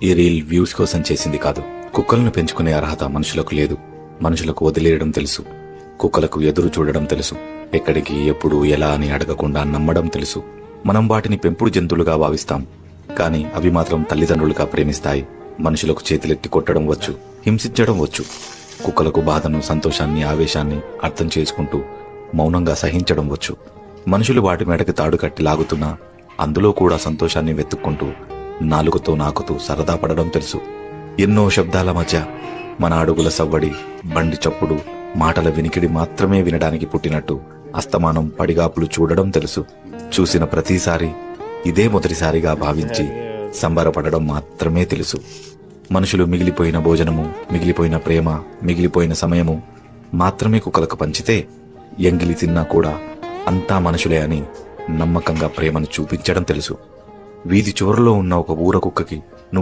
ఈ reel views కోసం చేసింది కాదు. కుక్కలను పెంచుకునే అర్హత మనుషులకు లేదు. మనుషులకు వదిలేయడం తెలుసు. కుక్కలకు ఎదురు చూడడం తెలుసు. ఎక్కడికి, ఎప్పుడు, ఎలా అని అడగకుండా నమ్మడం తెలుసు. మనం వాటిని పెంపుడు జంతువులుగా భావిస్తాం, కానీ అవి మాత్రం తల్లిదండ్రులుగా ప్రేమిస్తాయి. మనుషులకు చేతులెత్తి కొట్టడం వచ్చు, హింసించడం వచ్చు. కుక్కలకు బాధను, సంతోషాన్ని, ఆవేశాన్ని అర్థం చేసుకుంటూ మౌనంగా సహించడం వచ్చు. మనుషులు వాటి మెడకి తాడు కట్టి లాగుతున్నా అందులో కూడా సంతోషాన్ని వెతుక్కుంటూ నాలుగుతో నాకుతూ సరదా పడడం తెలుసు. ఎన్నో శబ్దాల మధ్య మన అడుగుల సవ్వడి, బండి చప్పుడు, మాటల వినికిడి మాత్రమే వినడానికి పుట్టినట్టు అస్తమానం పడిగాపులు చూడడం తెలుసు. చూసిన ప్రతిసారి ఇదే మొదటిసారిగా భావించి సంబరపడడం మాత్రమే తెలుసు. మనుషులు మిగిలిపోయిన భోజనము, మిగిలిపోయిన ప్రేమ, మిగిలిపోయిన సమయము మాత్రమే కుక్కలకు పంచితే ఎంగిలి తిన్నా కూడా అంతా మనుషులే అని నమ్మకంగా ప్రేమను చూపించడం తెలుసు. వీధి చివరలో ఉన్న ఒక ఊర కుక్కకి